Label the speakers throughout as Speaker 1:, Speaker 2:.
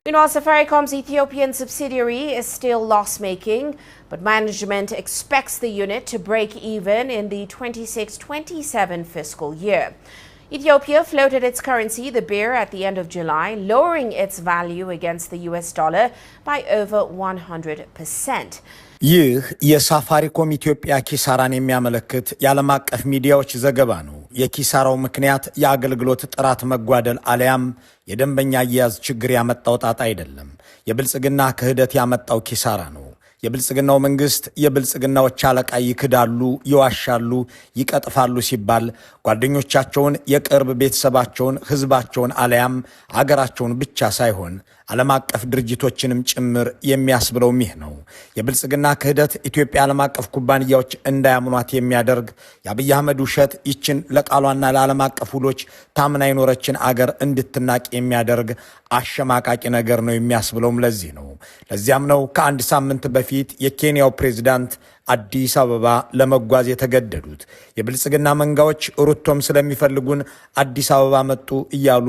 Speaker 1: Meanwhile, Safaricom's Ethiopian subsidiary is still loss-making, but management expects the unit to break even in the 26-27 fiscal year. Ethiopia floated its currency, the birr, at the end of July, lowering its value against the US dollar by over 100%.
Speaker 2: ይህ የሳፋሪኮም ኢትዮጵያ ኪሳራን የሚያመለክት የዓለም አቀፍ ሚዲያዎች ዘገባ ነው። የኪሳራው ምክንያት የአገልግሎት ጥራት መጓደል አለያም የደንበኛ አያያዝ ችግር ያመጣው ጣጣ አይደለም። የብልጽግና ክህደት ያመጣው ኪሳራ ነው። የብልጽግናው መንግስት የብልጽግናዎች አለቃ ይክዳሉ፣ ይዋሻሉ፣ ይቀጥፋሉ ሲባል ጓደኞቻቸውን፣ የቅርብ ቤተሰባቸውን፣ ህዝባቸውን አለያም አገራቸውን ብቻ ሳይሆን ዓለም አቀፍ ድርጅቶችንም ጭምር የሚያስብለውም ይህ ነው። የብልጽግና ክህደት ኢትዮጵያ ዓለም አቀፍ ኩባንያዎች እንዳያምኗት የሚያደርግ የአብይ አህመድ ውሸት ይችን ለቃሏና ለዓለም አቀፍ ውሎች ታምና የኖረችን አገር እንድትናቅ የሚያደርግ አሸማቃቂ ነገር ነው የሚያስብለውም ለዚህ ነው። ለዚያም ነው ከአንድ ሳምንት በፊት የኬንያው ፕሬዝዳንት አዲስ አበባ ለመጓዝ የተገደዱት። የብልጽግና መንጋዎች ሩቶም ስለሚፈልጉን አዲስ አበባ መጡ እያሉ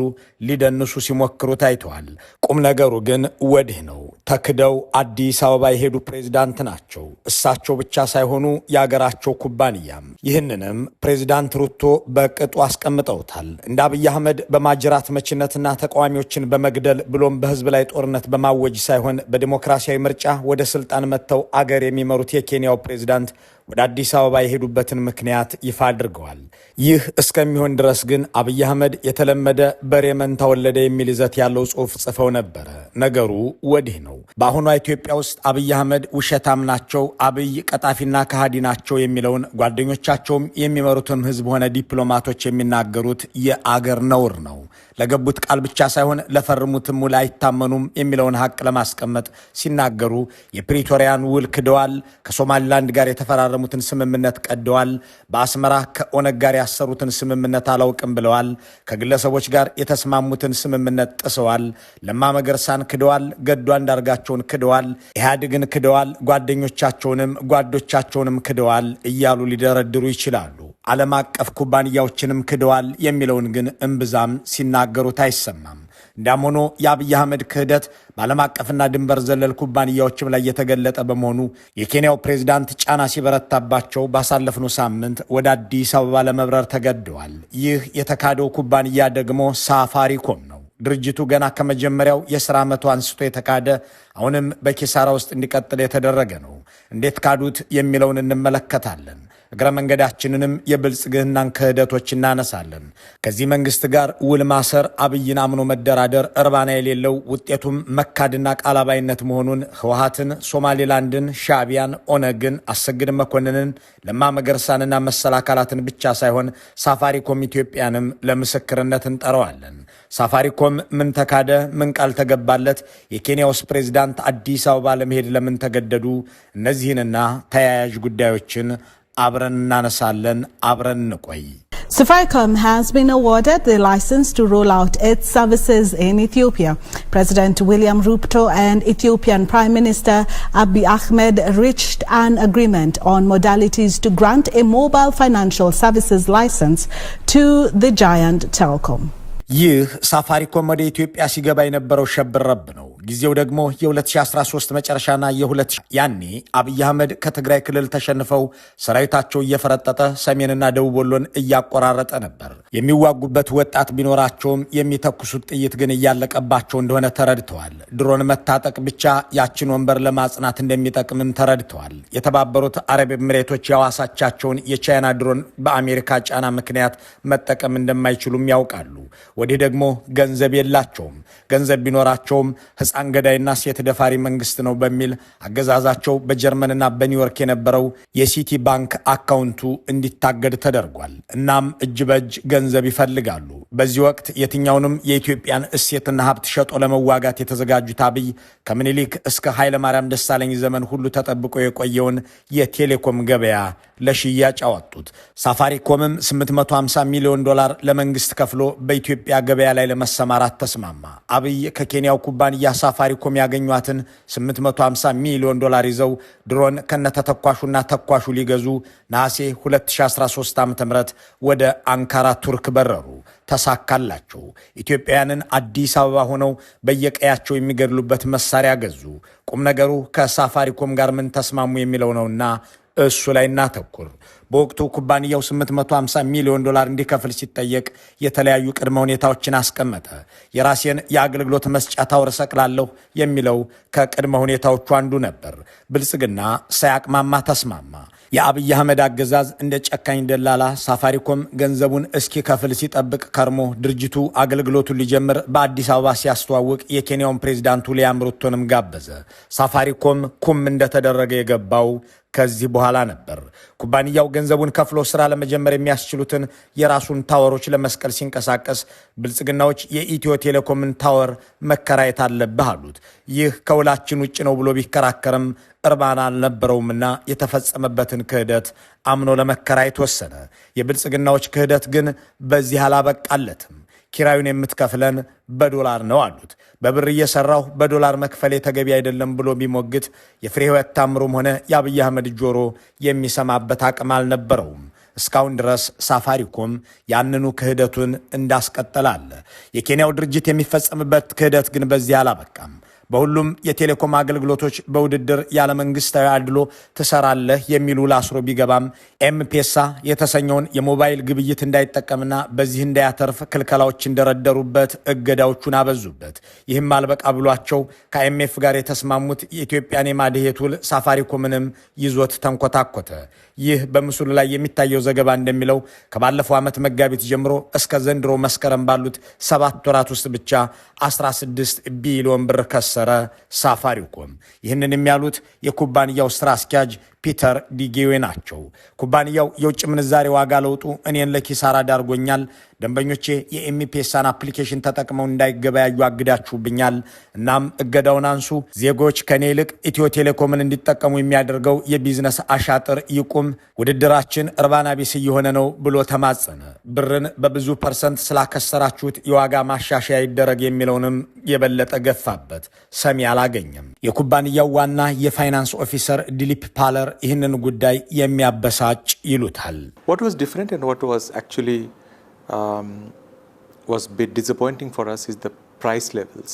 Speaker 2: ሊደንሱ ሲሞክሩ ታይተዋል። ቁም ነገሩ ግን ወዲህ ነው። ተክደው አዲስ አበባ የሄዱ ፕሬዝዳንት ናቸው። እሳቸው ብቻ ሳይሆኑ የአገራቸው ኩባንያም። ይህንንም ፕሬዝዳንት ሩቶ በቅጡ አስቀምጠውታል። እንደ አብይ አህመድ በማጅራት መችነትና ተቃዋሚዎችን በመግደል ብሎም በህዝብ ላይ ጦርነት በማወጅ ሳይሆን በዲሞክራሲያዊ ምርጫ ወደ ስልጣን መጥተው አገር የሚመሩት የኬንያው ፕሬዝዳንት ወደ አዲስ አበባ የሄዱበትን ምክንያት ይፋ አድርገዋል። ይህ እስከሚሆን ድረስ ግን አብይ አህመድ የተለመደ በሬ መንታ ወለደ የሚል ይዘት ያለው ጽሑፍ ጽፈው ነበረ። ነገሩ ወዲህ ነው። በአሁኗ ኢትዮጵያ ውስጥ አብይ አህመድ ውሸታም ናቸው፣ አብይ ቀጣፊና ከሃዲ ናቸው የሚለውን ጓደኞቻቸውም የሚመሩትም ህዝብ ሆነ ዲፕሎማቶች የሚናገሩት የአገር ነውር ነው። ለገቡት ቃል ብቻ ሳይሆን ለፈርሙትም ውል አይታመኑም የሚለውን ሀቅ ለማስቀመጥ ሲናገሩ የፕሪቶሪያን ውል ክደዋል፣ ከሶማሊላንድ ጋር የተፈራረሙትን ስምምነት ቀደዋል፣ በአስመራ ከኦነግ ጋር ያሰሩትን ስምምነት አላውቅም ብለዋል፣ ከግለሰቦች ጋር የተስማሙትን ስምምነት ጥሰዋል፣ ለማ መገርሳን ክደዋል፣ ገዱ አንዳርጋቸውን ክደዋል፣ ኢህአዴግን ክደዋል፣ ጓዶቻቸውንም ክደዋል እያሉ ሊደረድሩ ይችላሉ። ዓለም አቀፍ ኩባንያዎችንም ክደዋል የሚለውን ግን እምብዛም ሲናገሩት አይሰማም። እንዳም ሆኖ የአብይ አህመድ ክህደት በዓለም አቀፍና ድንበር ዘለል ኩባንያዎችም ላይ የተገለጠ በመሆኑ የኬንያው ፕሬዝዳንት ጫና ሲበረታባቸው ባሳለፍነው ሳምንት ወደ አዲስ አበባ ለመብረር ተገደዋል። ይህ የተካደው ኩባንያ ደግሞ ሳፋሪኮም ነው። ድርጅቱ ገና ከመጀመሪያው የሥራ ዓመቱ አንስቶ የተካደ አሁንም በኪሳራ ውስጥ እንዲቀጥል የተደረገ ነው። እንዴት ካዱት የሚለውን እንመለከታለን። እግረ መንገዳችንንም የብልጽግናን ክህደቶች እናነሳለን። ከዚህ መንግስት ጋር ውል ማሰር፣ አብይን አምኖ መደራደር እርባና የሌለው ውጤቱም መካድና ቃላባይነት መሆኑን ህወሓትን፣ ሶማሌላንድን፣ ሻዕቢያን፣ ኦነግን፣ አሰግድ መኮንንን፣ ለማ መገርሳንና መሰል አካላትን ብቻ ሳይሆን ሳፋሪኮም ኢትዮጵያንም ለምስክርነት እንጠራዋለን። ሳፋሪኮም ምን ተካደ? ምን ቃል ተገባለት? የኬንያውስ ፕሬዝዳንት አዲስ አበባ ለመሄድ ለምን ተገደዱ? እነዚህንና ተያያዥ ጉዳዮችን አብረን እናነሳለን። አብረን እንቆይ።
Speaker 3: Safaricom has been awarded the license to roll out its services in Ethiopia. President William Ruto and Ethiopian Prime Minister Abiy Ahmed reached an agreement on modalities to grant a mobile financial services license to the giant telecom.
Speaker 2: ይህ ሳፋሪኮም ወደ ኢትዮጵያ ሲገባ የነበረው ሸብረብ ነው። ጊዜው ደግሞ የ2013 መጨረሻና ያኔ አብይ አህመድ ከትግራይ ክልል ተሸንፈው ሰራዊታቸው እየፈረጠጠ ሰሜንና ደቡብ ወሎን እያቆራረጠ ነበር። የሚዋጉበት ወጣት ቢኖራቸውም የሚተኩሱት ጥይት ግን እያለቀባቸው እንደሆነ ተረድተዋል። ድሮን መታጠቅ ብቻ ያችን ወንበር ለማጽናት እንደሚጠቅምም ተረድተዋል። የተባበሩት አረብ ኤሚሬቶች ያዋሳቻቸውን የቻይና ድሮን በአሜሪካ ጫና ምክንያት መጠቀም እንደማይችሉም ያውቃሉ። ወዲህ ደግሞ ገንዘብ የላቸውም። ገንዘብ ቢኖራቸውም ሕፃን ገዳይና ሴት ደፋሪ መንግስት ነው በሚል አገዛዛቸው በጀርመንና በኒውዮርክ የነበረው የሲቲ ባንክ አካውንቱ እንዲታገድ ተደርጓል። እናም እጅ በእጅ ገንዘብ ይፈልጋሉ። በዚህ ወቅት የትኛውንም የኢትዮጵያን እሴትና ሀብት ሸጦ ለመዋጋት የተዘጋጁት አብይ ከምኒልክ እስከ ኃይለማርያም ደሳለኝ ዘመን ሁሉ ተጠብቆ የቆየውን የቴሌኮም ገበያ ለሽያጭ አወጡት። ሳፋሪኮምም $850 ሚሊዮን ለመንግስት ከፍሎ በኢትዮጵያ ገበያ ላይ ለመሰማራት ተስማማ። አብይ ከኬንያው ኩባንያ ሳፋሪኮም ያገኟትን $850 ሚሊዮን ይዘው ድሮን ከነተተኳሹና ተኳሹ ሊገዙ ነሐሴ 2013 ዓ.ም ወደ አንካራ ቱርክ በረሩ። ተሳካላቸው። ኢትዮጵያውያንን አዲስ አበባ ሆነው በየቀያቸው የሚገድሉበት መሳሪያ ገዙ። ቁም ነገሩ ከሳፋሪኮም ጋር ምን ተስማሙ የሚለው ነውና እሱ ላይ እናተኩር። በወቅቱ ኩባንያው $850 ሚሊዮን እንዲከፍል ሲጠየቅ የተለያዩ ቅድመ ሁኔታዎችን አስቀመጠ። የራሴን የአገልግሎት መስጫ ታወር ሰቅላለሁ የሚለው ከቅድመ ሁኔታዎቹ አንዱ ነበር። ብልጽግና ሳያቅማማ ተስማማ። የአብይ አህመድ አገዛዝ እንደ ጨካኝ ደላላ ሳፋሪኮም ገንዘቡን እስኪ ከፍል ሲጠብቅ ከርሞ ድርጅቱ አገልግሎቱን ሊጀምር በአዲስ አበባ ሲያስተዋውቅ የኬንያውን ፕሬዝዳንት ዊልያም ሩቶንም ጋበዘ። ሳፋሪኮም ኩም እንደተደረገ የገባው ከዚህ በኋላ ነበር። ኩባንያው ገንዘቡን ከፍሎ ስራ ለመጀመር የሚያስችሉትን የራሱን ታወሮች ለመስቀል ሲንቀሳቀስ ብልጽግናዎች የኢትዮ ቴሌኮምን ታወር መከራየት አለብህ አሉት። ይህ ከውላችን ውጭ ነው ብሎ ቢከራከርም እርባና አልነበረውምና የተፈጸመበትን ክህደት አምኖ ለመከራየት ወሰነ። የብልጽግናዎች ክህደት ግን በዚህ አላበቃለትም። ኪራዩን የምትከፍለን በዶላር ነው አሉት። በብር እየሰራሁ በዶላር መክፈል ተገቢ አይደለም ብሎ ቢሞግት የፍሬ ህይወት ታምሩም ሆነ የአብይ አህመድ ጆሮ የሚሰማበት አቅም አልነበረውም። እስካሁን ድረስ ሳፋሪኮም ያንኑ ክህደቱን እንዳስቀጠላለ። የኬንያው ድርጅት የሚፈጸምበት ክህደት ግን በዚህ አላበቃም። በሁሉም የቴሌኮም አገልግሎቶች በውድድር ያለ መንግስታዊ አድሎ ትሰራለህ የሚሉ ላስሮ ቢገባም ኤምፔሳ የተሰኘውን የሞባይል ግብይት እንዳይጠቀምና በዚህ እንዳያተርፍ ክልከላዎች እንደረደሩበት እገዳዎቹን አበዙበት። ይህም አልበቃ ብሏቸው ከአይኤምኤፍ ጋር የተስማሙት የኢትዮጵያን የማድሄት ውል ሳፋሪኮምንም ይዞት ተንኮታኮተ። ይህ በምስሉ ላይ የሚታየው ዘገባ እንደሚለው ከባለፈው ዓመት መጋቢት ጀምሮ እስከ ዘንድሮ መስከረም ባሉት 7 ወራት ውስጥ ብቻ 16 ቢሊዮን ብር ከሰረ ሳፋሪኮም። ይህንን የሚያሉት የኩባንያው ስራ አስኪያጅ ፒተር ዲጌዌ ናቸው። ኩባንያው የውጭ ምንዛሬ ዋጋ ለውጡ እኔን ለኪሳራ ዳርጎኛል፣ ደንበኞቼ የኤምፔሳን አፕሊኬሽን ተጠቅመው እንዳይገበያዩ አግዳችሁብኛል፣ እናም እገዳውን አንሱ፣ ዜጎች ከኔ ይልቅ ኢትዮ ቴሌኮምን እንዲጠቀሙ የሚያደርገው የቢዝነስ አሻጥር ይቁም፣ ውድድራችን እርባና ቢስ እየሆነ ነው ብሎ ተማጸነ። ብርን በብዙ ፐርሰንት ስላከሰራችሁት የዋጋ ማሻሻያ ይደረግ የሚለውንም የበለጠ ገፋበት። ሰሚ አላገኘም። የኩባንያው ዋና የፋይናንስ ኦፊሰር ዲሊፕ ፓለር ይህንን ጉዳይ የሚያበሳጭ ይሉታል።
Speaker 4: What was different and what was actually was a bit disappointing for us is the price levels.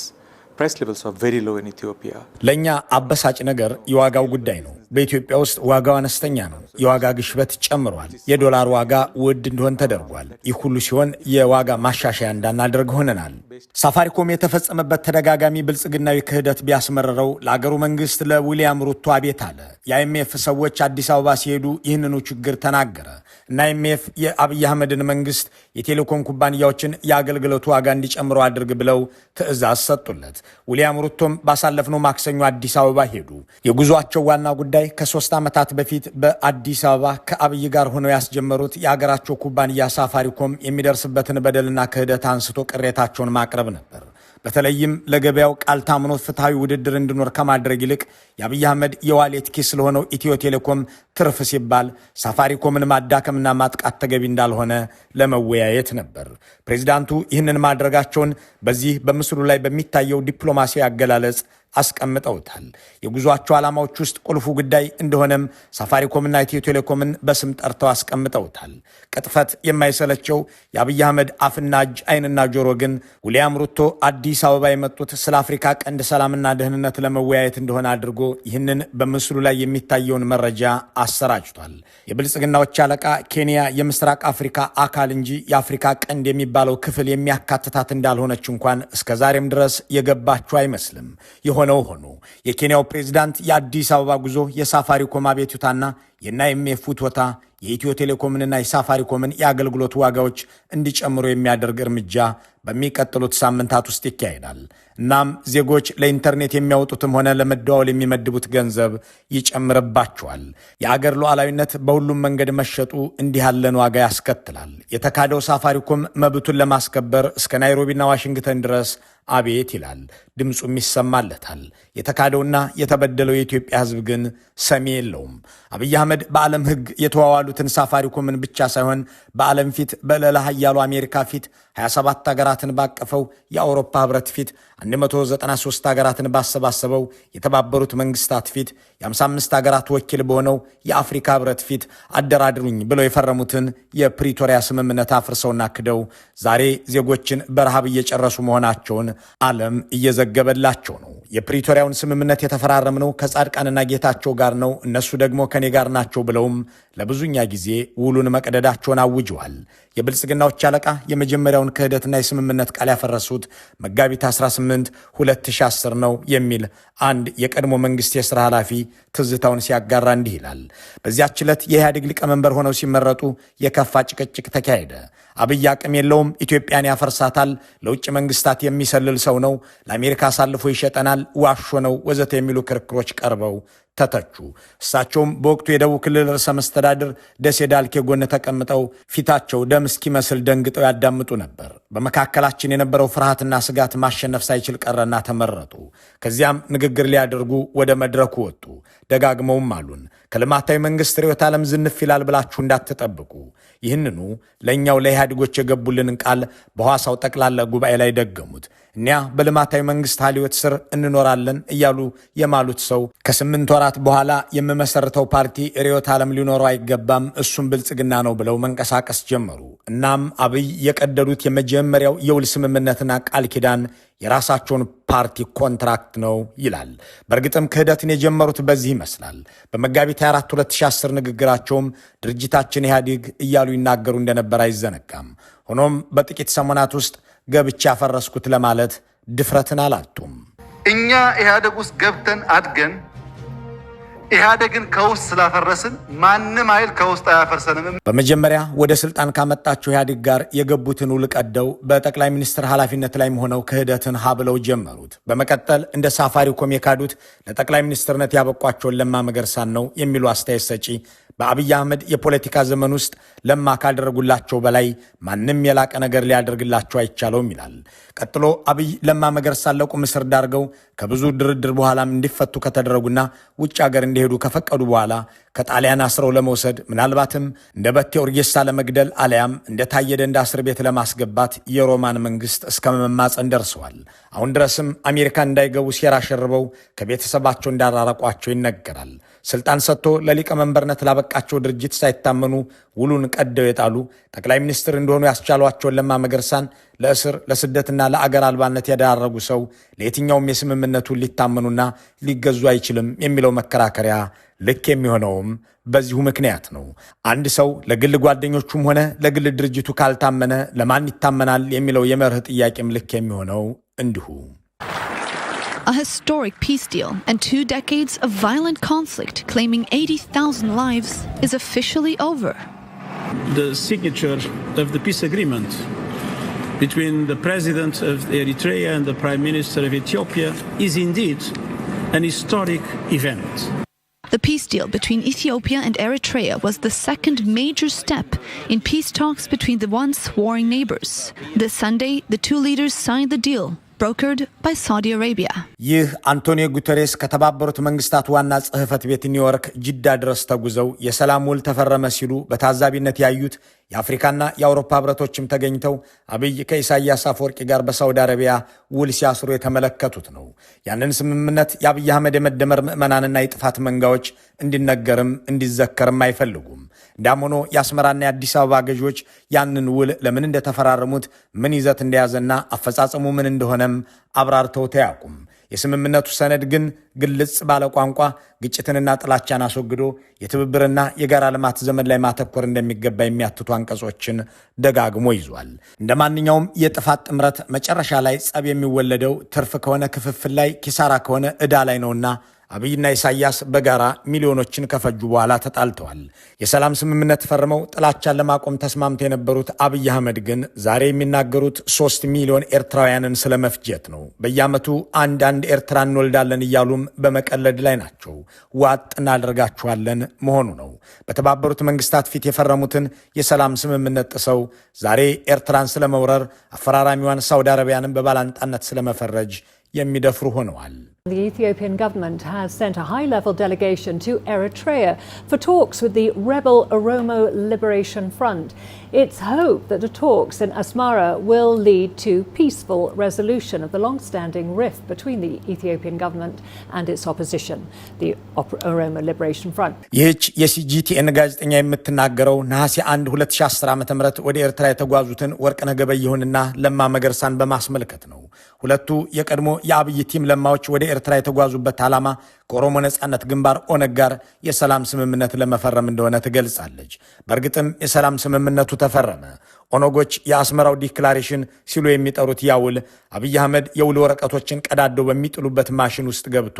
Speaker 4: Price levels are very low in Ethiopia.
Speaker 2: ለኛ አበሳጭ ነገር የዋጋው ጉዳይ ነው። በኢትዮጵያ ውስጥ ዋጋው አነስተኛ ነው። የዋጋ ግሽበት ጨምሯል። የዶላር ዋጋ ውድ እንዲሆን ተደርጓል። ይህ ሁሉ ሲሆን የዋጋ ማሻሻያ እንዳናደርግ ሆነናል። ሳፋሪኮም የተፈጸመበት ተደጋጋሚ ብልጽግናዊ ክህደት ቢያስመረረው ለአገሩ መንግስት ለዊልያም ሩቶ አቤት አለ። የአይኤምኤፍ ሰዎች አዲስ አበባ ሲሄዱ ይህንኑ ችግር ተናገረ እና አይኤምኤፍ የአብይ አህመድን መንግስት የቴሌኮም ኩባንያዎችን የአገልግሎቱ ዋጋ እንዲጨምሩ አድርግ ብለው ትዕዛዝ ሰጡለት። ዊልያም ሩቶም ባሳለፍነው ማክሰኞ አዲስ አበባ ሄዱ። የጉዟቸው ዋና ጉዳይ ከ3 ዓመታት በፊት በአዲስ አበባ ከአብይ ጋር ሆነው ያስጀመሩት የአገራቸው ኩባንያ ሳፋሪኮም የሚደርስበትን በደልና ክህደት አንስቶ ቅሬታቸውን ማቅረብ ነበር። በተለይም ለገበያው ቃል ታምኖ ፍትሃዊ ውድድር እንዲኖር ከማድረግ ይልቅ የአብይ አህመድ የዋሌት ኪስ ስለሆነው ኢትዮ ቴሌኮም ትርፍ ሲባል ሳፋሪኮምን ማዳከምና ማጥቃት ተገቢ እንዳልሆነ ለመወያየት ነበር። ፕሬዚዳንቱ ይህንን ማድረጋቸውን በዚህ በምስሉ ላይ በሚታየው ዲፕሎማሲያዊ አገላለጽ አስቀምጠውታል። የጉዟቸው ዓላማዎች ውስጥ ቁልፉ ጉዳይ እንደሆነም ሳፋሪኮምና ኢትዮ ቴሌኮምን በስም ጠርተው አስቀምጠውታል። ቅጥፈት የማይሰለቸው የአብይ አህመድ አፍና እጅ ዓይንና ጆሮ ግን ዊልያም ሩቶ አዲስ አበባ የመጡት ስለ አፍሪካ ቀንድ ሰላምና ደህንነት ለመወያየት እንደሆነ አድርጎ ይህንን በምስሉ ላይ የሚታየውን መረጃ አሰራጭቷል። የብልጽግናዎች አለቃ ኬንያ የምስራቅ አፍሪካ አካል እንጂ የአፍሪካ ቀንድ የሚባለው ክፍል የሚያካትታት እንዳልሆነች እንኳን እስከዛሬም ድረስ የገባቸው አይመስልም። የሆነው ሆኖ የኬንያው ፕሬዝዳንት የአዲስ አበባ ጉዞ የሳፋሪኮም አቤቱታና የአይኤምኤፍ ውትወታ የኢትዮ ቴሌኮምንና የሳፋሪኮምን የአገልግሎት ዋጋዎች እንዲጨምሩ የሚያደርግ እርምጃ በሚቀጥሉት ሳምንታት ውስጥ ይካሄዳል። እናም ዜጎች ለኢንተርኔት የሚያወጡትም ሆነ ለመደዋወል የሚመድቡት ገንዘብ ይጨምርባቸዋል። የአገር ሉዓላዊነት በሁሉም መንገድ መሸጡ እንዲህ ያለን ዋጋ ያስከትላል። የተካደው ሳፋሪኮም መብቱን ለማስከበር እስከ ናይሮቢና ዋሽንግተን ድረስ አቤት ይላል፣ ድምፁም ይሰማለታል። የተካደውና የተበደለው የኢትዮጵያ ሕዝብ ግን ሰሚ የለውም። አብይ አህመድ በዓለም ሕግ የተዋዋሉት የተባሉትን ሳፋሪኮምን ብቻ ሳይሆን በዓለም ፊት በልዕለ ኃያሉ አሜሪካ ፊት 27 ሀገራትን ባቀፈው የአውሮፓ ህብረት ፊት 193 ሀገራትን ባሰባሰበው የተባበሩት መንግስታት ፊት የ55 ሀገራት ወኪል በሆነው የአፍሪካ ህብረት ፊት አደራድሩኝ ብለው የፈረሙትን የፕሪቶሪያ ስምምነት አፍርሰውና ክደው ዛሬ ዜጎችን በረሃብ እየጨረሱ መሆናቸውን ዓለም እየዘገበላቸው ነው። የፕሪቶሪያውን ስምምነት የተፈራረምነው ከጻድቃንና ጌታቸው ጋር ነው፣ እነሱ ደግሞ ከኔ ጋር ናቸው ብለውም ለብዙኛ ጊዜ ውሉን መቅደዳቸውን አውጀዋል። የብልጽግናዎች አለቃ የመጀመሪያውን ክህደትና የስምምነት ቃል ያፈረሱት መጋቢት 18 2010 ነው የሚል አንድ የቀድሞ መንግስት የሥራ ኃላፊ ትዝታውን ሲያጋራ እንዲህ ይላል። በዚያች ዕለት የኢህአዴግ ሊቀመንበር ሆነው ሲመረጡ የከፋ ጭቅጭቅ ተካሄደ። አብይ አቅም የለውም፣ ኢትዮጵያን ያፈርሳታል፣ ለውጭ መንግስታት የሚሰልል ሰው ነው፣ ለአሜሪካ አሳልፎ ይሸጠናል፣ ዋሾ ነው ወዘተ የሚሉ ክርክሮች ቀርበው ተተቹ። እሳቸውም በወቅቱ የደቡብ ክልል ርዕሰ መስተዳድር ደሴ ዳልኬ ጎን ተቀምጠው ፊታቸው ደም እስኪመስል ደንግጠው ያዳምጡ ነበር። በመካከላችን የነበረው ፍርሃትና ስጋት ማሸነፍ ሳይችል ቀረና ተመረጡ። ከዚያም ንግግር ሊያደርጉ ወደ መድረኩ ወጡ። ደጋግመውም አሉን፣ ከልማታዊ መንግስት ርዕዮተ ዓለም ዝንፍ ይላል ብላችሁ እንዳትጠብቁ። ይህንኑ ለእኛው ለኢህአዴጎች የገቡልንን ቃል በሐዋሳው ጠቅላላ ጉባኤ ላይ ደገሙት። እኒያ በልማታዊ መንግስት ሀልዮት ስር እንኖራለን እያሉ የማሉት ሰው ከ8 ወራት በኋላ የምመሰርተው ፓርቲ ርዕዮተ ዓለም ሊኖረው አይገባም፣ እሱም ብልጽግና ነው ብለው መንቀሳቀስ ጀመሩ። እናም አብይ የቀደዱት የመጀመሪያው የውል ስምምነትና ቃል ኪዳን የራሳቸውን ፓርቲ ኮንትራክት ነው ይላል። በእርግጥም ክህደትን የጀመሩት በዚህ ይመስላል። በመጋቢት 24 2010 ንግግራቸውም ድርጅታችን ኢህአዴግ እያሉ ይናገሩ እንደነበር አይዘነጋም። ሆኖም በጥቂት ሰሞናት ውስጥ ገብቻ ያፈረስኩት ለማለት ድፍረትን አላጡም።
Speaker 5: እኛ ኢህአዴግ ውስጥ ገብተን አድገን ኢህአዴግን ከውስጥ ስላፈረስን ማንም ኃይል ከውስጥ አያፈርሰንም።
Speaker 2: በመጀመሪያ ወደ ስልጣን ካመጣቸው ኢህአዴግ ጋር የገቡትን ውል ቀደው በጠቅላይ ሚኒስትር ኃላፊነት ላይ ሆነው ክህደትን ሀብለው ጀመሩት። በመቀጠል እንደ ሳፋሪኮም የካዱት ለጠቅላይ ሚኒስትርነት ያበቋቸውን ለማ መገርሳን ነው የሚሉ አስተያየት ሰጪ በአብይ አህመድ የፖለቲካ ዘመን ውስጥ ለማ ካደረጉላቸው በላይ ማንም የላቀ ነገር ሊያደርግላቸው አይቻለውም ይላል። ቀጥሎ አብይ ለማ መገርሳን ለቁም እስር ዳርገው ከብዙ ድርድር በኋላም እንዲፈቱ ከተደረጉና ውጭ ሀገር እንዲሄዱ ከፈቀዱ በኋላ ከጣሊያን አስረው ለመውሰድ ምናልባትም እንደ በቴ ኦርጌሳ ለመግደል አለያም እንደ ታየ ደንዳ እስር ቤት ለማስገባት የሮማን መንግስት እስከ መማፀን ደርሰዋል። አሁን ድረስም አሜሪካ እንዳይገቡ ሴራ ሸርበው ከቤተሰባቸው እንዳራረቋቸው ይነገራል። ስልጣን ሰጥቶ ለሊቀመንበርነት ላበቃቸው ድርጅት ሳይታመኑ ውሉን ቀደው የጣሉ ጠቅላይ ሚኒስትር እንደሆኑ ያስቻሏቸውን ለማ መገርሳን ለእስር ለስደትና ለአገር አልባነት ያዳረጉ ሰው ለየትኛውም የስምምነቱን ሊታመኑና ሊገዙ አይችልም የሚለው መከራከሪያ ልክ የሚሆነውም በዚሁ ምክንያት ነው። አንድ ሰው ለግል ጓደኞቹም ሆነ ለግል ድርጅቱ ካልታመነ ለማን ይታመናል የሚለው የመርህ ጥያቄም ልክ የሚሆነው እንዲሁ።
Speaker 6: A historic peace deal and 2 decades of violent conflict claiming 80,000 lives is officially over.
Speaker 7: The signature of the peace agreement between the President of Eritrea and the Prime Minister of Ethiopia is indeed an historic event.
Speaker 6: The peace deal between Ethiopia and Eritrea was the second major step in peace talks between the once warring neighbors. This Sunday, the two leaders signed the deal, brokered by Saudi Arabia.
Speaker 2: ይህ አንቶኒዮ ጉተሬስ ከተባበሩት መንግስታት ዋና ጽሕፈት ቤት ኒውዮርክ ጅዳ ድረስ ተጉዘው የሰላም ውል ተፈረመ ሲሉ በታዛቢነት ያዩት የአፍሪካና የአውሮፓ ህብረቶችም ተገኝተው አብይ ከኢሳያስ አፈወርቂ ጋር በሳውዲ አረቢያ ውል ሲያስሩ የተመለከቱት ነው። ያንን ስምምነት የአብይ አህመድ የመደመር ምዕመናንና የጥፋት መንጋዎች እንዲነገርም እንዲዘከርም አይፈልጉም። እንዳም ሆኖ የአስመራና የአዲስ አበባ ገዢዎች ያንን ውል ለምን እንደተፈራረሙት ምን ይዘት እንደያዘና አፈጻጸሙ ምን እንደሆነም አብራርተው ተያቁም። የስምምነቱ ሰነድ ግን ግልጽ ባለ ቋንቋ ግጭትንና ጥላቻን አስወግዶ የትብብርና የጋራ ልማት ዘመን ላይ ማተኮር እንደሚገባ የሚያትቱ አንቀጾችን ደጋግሞ ይዟል። እንደ ማንኛውም የጥፋት ጥምረት መጨረሻ ላይ ጸብ የሚወለደው ትርፍ ከሆነ ክፍፍል ላይ፣ ኪሳራ ከሆነ ዕዳ ላይ ነውና አብይና ኢሳያስ በጋራ ሚሊዮኖችን ከፈጁ በኋላ ተጣልተዋል። የሰላም ስምምነት ፈርመው ጥላቻን ለማቆም ተስማምተው የነበሩት አብይ አህመድ ግን ዛሬ የሚናገሩት 3 ሚሊዮን ኤርትራውያንን ስለመፍጀት ነው። በየዓመቱ አንድ ኤርትራ እንወልዳለን እያሉም በመቀለድ ላይ ናቸው። ዋጥ እናደርጋችኋለን መሆኑ ነው። በተባበሩት መንግስታት ፊት የፈረሙትን የሰላም ስምምነት ጥሰው ዛሬ ኤርትራን ስለመውረር አፈራራሚዋን ሳውዲ አረቢያንን በባላንጣነት ስለመፈረጅ የሚደፍሩ ሆነዋል።
Speaker 8: The Ethiopian government has sent a high-level delegation to Eritrea for talks with the rebel Oromo Liberation Front. It's hoped that the talks in Asmara will lead to peaceful resolution of the long-standing rift between the Ethiopian government and its opposition, the Oromo Liberation Front.
Speaker 2: ይህች የሲጂቲኤን ጋዜጠኛ የምትናገረው ነሐሴ 1 2010 ዓ.ም ወደ ኤርትራ የተጓዙትን ወርቅነህ ገበየሁንና ለማ መገርሳን በማስመልከት ነው። ሁለቱ የቀድሞ የአብይ ቲም ለማዎች ወደ ኤርትራ የተጓዙበት ዓላማ ከኦሮሞ ነጻነት ግንባር ኦነግ ጋር የሰላም ስምምነት ለመፈረም እንደሆነ ትገልጻለች። በእርግጥም የሰላም ስምምነቱ ተፈረመ። ኦነጎች የአስመራው ዲክላሬሽን ሲሉ የሚጠሩት ያውል አብይ አህመድ የውል ወረቀቶችን ቀዳደው በሚጥሉበት ማሽን ውስጥ ገብቶ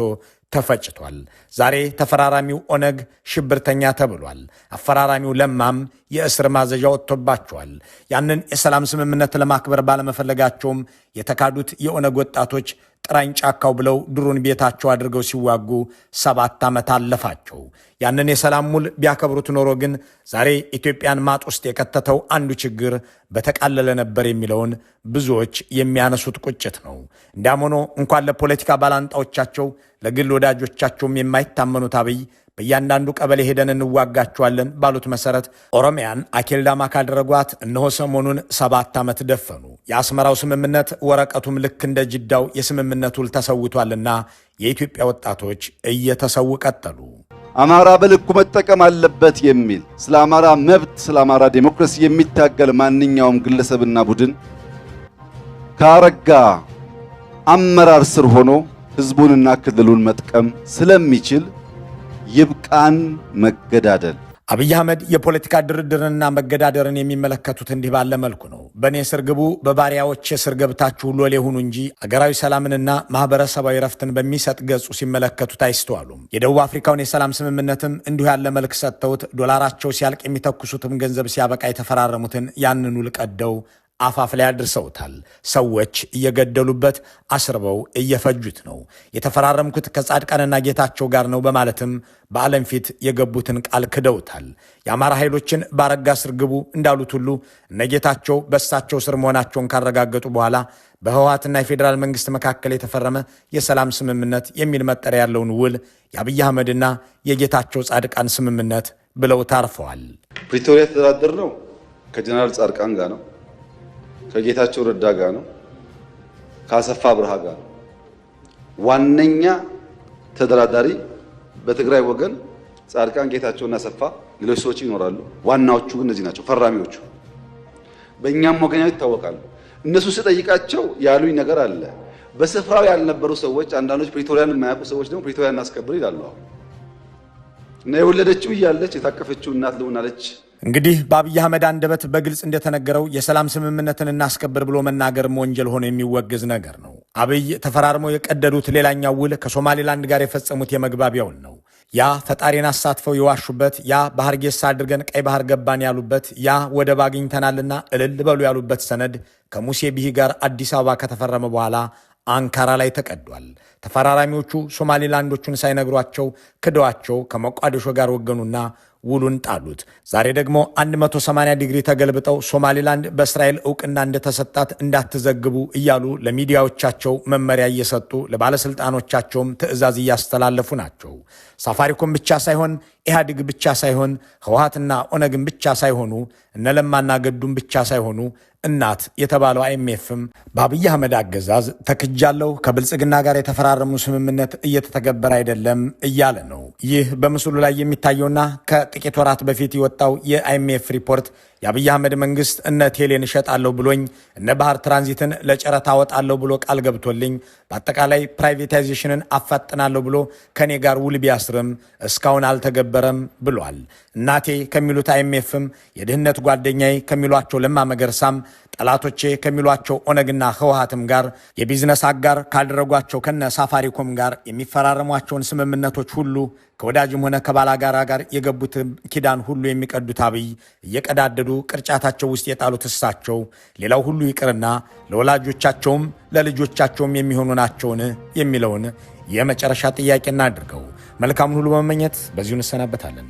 Speaker 2: ተፈጭቷል። ዛሬ ተፈራራሚው ኦነግ ሽብርተኛ ተብሏል። አፈራራሚው ለማም የእስር ማዘዣ ወጥቶባቸዋል። ያንን የሰላም ስምምነት ለማክበር ባለመፈለጋቸውም የተካዱት የኦነግ ወጣቶች ጥራኝ ጫካው ብለው ድሩን ቤታቸው አድርገው ሲዋጉ 7 ዓመት አለፋቸው። ያንን የሰላም ሙል ቢያከብሩት ኖሮ ግን ዛሬ ኢትዮጵያን ማጥ ውስጥ የከተተው አንዱ ችግር በተቃለለ ነበር የሚለውን ብዙዎች የሚያነሱት ቁጭት ነው። እንዲያም ሆኖ እንኳን ለፖለቲካ ባላንጣዎቻቸው ለግል ወዳጆቻቸውም የማይታመኑት አብይ በእያንዳንዱ ቀበሌ ሄደን እንዋጋቸዋለን ባሉት መሰረት ኦሮሚያን አኬልዳማ ካደረጓት እነሆ ሰሞኑን 7 ዓመት ደፈኑ። የአስመራው ስምምነት ወረቀቱም ልክ እንደ ጅዳው የስምምነቱ ተሰውቷልና የኢትዮጵያ ወጣቶች እየተሰው ቀጠሉ።
Speaker 5: አማራ በልኩ መጠቀም አለበት የሚል ስለ አማራ መብት ስለ አማራ ዲሞክራሲ የሚታገል ማንኛውም ግለሰብና ቡድን ካረጋ አመራር ስር ሆኖ ህዝቡንና ክልሉን መጥቀም ስለሚችል ይብቃን መገዳደል።
Speaker 2: አብይ አህመድ የፖለቲካ ድርድርንና መገዳደርን የሚመለከቱት እንዲህ ባለ መልኩ ነው። በእኔ ስር ግቡ፣ በባሪያዎች ስር ገብታችሁ ሎሌ ሁኑ እንጂ አገራዊ ሰላምንና ማህበረሰባዊ ረፍትን በሚሰጥ ገጹ ሲመለከቱት አይስተዋሉም። የደቡብ አፍሪካውን የሰላም ስምምነትም እንዲሁ ያለ መልክ ሰጥተውት ዶላራቸው ሲያልቅ የሚተኩሱትም ገንዘብ ሲያበቃ የተፈራረሙትን ያንኑ ልቀደው አፋፍ ላይ አድርሰውታል። ሰዎች እየገደሉበት አስርበው እየፈጁት ነው። የተፈራረምኩት ከጻድቃንና ጌታቸው ጋር ነው በማለትም በዓለም ፊት የገቡትን ቃል ክደውታል። የአማራ ኃይሎችን ባረጋ ስር ግቡ እንዳሉት ሁሉ እነጌታቸው በሳቸው ስር መሆናቸውን ካረጋገጡ በኋላ በህወሓትና የፌዴራል መንግስት መካከል የተፈረመ የሰላም ስምምነት የሚል መጠሪያ ያለውን ውል የአብይ አህመድና የጌታቸው ጻድቃን ስምምነት ብለው ታርፈዋል።
Speaker 5: ፕሪቶሪያ ተደራደር ነው ከጀነራል ጻድቃን ጋር ነው፣ ከጌታቸው ረዳ ጋር ነው፣ ከአሰፋ ብርሃ ጋር ነው። ዋነኛ ተደራዳሪ በትግራይ ወገን ጻድቃን፣ ጌታቸውና አሰፋ፣ ሌሎች ሰዎች ይኖራሉ። ዋናዎቹ ግን እነዚህ ናቸው ፈራሚዎቹ። በእኛም ወገን ይታወቃሉ። እነሱ ስጠይቃቸው ያሉኝ ነገር አለ። በስፍራው ያልነበሩ ሰዎች፣ አንዳንዶች ፕሪቶሪያን የማያውቁ ሰዎች ደግሞ ፕሪቶሪያን እናስከብር ይላሉ። እና የወለደችው እያለች የታቀፈችው እናት ልሆናለች።
Speaker 2: እንግዲህ በአብይ አህመድ አንደበት በግልጽ እንደተነገረው የሰላም ስምምነትን እናስከብር ብሎ መናገርም ወንጀል ሆኖ የሚወገዝ ነገር ነው። አብይ ተፈራርመው የቀደዱት ሌላኛው ውል ከሶማሌላንድ ጋር የፈጸሙት የመግባቢያውን ነው። ያ ፈጣሪን አሳትፈው የዋሹበት፣ ያ በሐርጌሳ አድርገን ቀይ ባህር ገባን ያሉበት፣ ያ ወደብ አግኝተናልና እልል በሉ ያሉበት ሰነድ ከሙሴ ቢሂ ጋር አዲስ አበባ ከተፈረመ በኋላ አንካራ ላይ ተቀዷል። ተፈራራሚዎቹ ሶማሌላንዶቹን ሳይነግሯቸው ክደዋቸው ከሞቃዲሾ ጋር ወገኑና ውሉን ጣሉት። ዛሬ ደግሞ 180 ዲግሪ ተገልብጠው ሶማሌላንድ በእስራኤል ዕውቅና እንደተሰጣት እንዳትዘግቡ እያሉ ለሚዲያዎቻቸው መመሪያ እየሰጡ ለባለስልጣኖቻቸውም ትዕዛዝ እያስተላለፉ ናቸው። ሳፋሪኮም ብቻ ሳይሆን ኢህአዴግ ብቻ ሳይሆን ህወሓትና ኦነግን ብቻ ሳይሆኑ እነለማና ገዱም ብቻ ሳይሆኑ እናት የተባለው አይኤምኤፍም በአብይ አህመድ አገዛዝ ተክጃለሁ፣ ከብልጽግና ጋር የተፈራረሙ ስምምነት እየተተገበረ አይደለም እያለ ነው። ይህ በምስሉ ላይ የሚታየውና ከጥቂት ወራት በፊት የወጣው የአይኤምኤፍ ሪፖርት የአብይ አህመድ መንግስት እነ ቴሌን እሸጣለሁ ብሎኝ እነ ባህር ትራንዚትን ለጨረታ አወጣለሁ ብሎ ቃል ገብቶልኝ በአጠቃላይ ፕራይቬታይዜሽንን አፋጥናለሁ ብሎ ከኔ ጋር ውል ቢያስርም እስካሁን አልተገበረም ብሏል። እናቴ ከሚሉት አይኤምኤፍም የድህነት ጓደኛዬ ከሚሏቸው ለማ መገርሳም ጠላቶቼ ከሚሏቸው ኦነግና ህወሓትም ጋር የቢዝነስ አጋር ካደረጓቸው ከነ ሳፋሪኮም ጋር የሚፈራረሟቸውን ስምምነቶች ሁሉ ከወዳጅም ሆነ ከባላጋራ ጋር የገቡት ኪዳን ሁሉ የሚቀዱት አብይ እየቀዳደዱ ቅርጫታቸው ውስጥ የጣሉት እሳቸው ሌላው ሁሉ ይቅርና ለወላጆቻቸውም ለልጆቻቸውም የሚሆኑ ናቸውን የሚለውን የመጨረሻ ጥያቄ እናድርገው። መልካሙን ሁሉ በመመኘት በዚሁ እንሰናበታለን።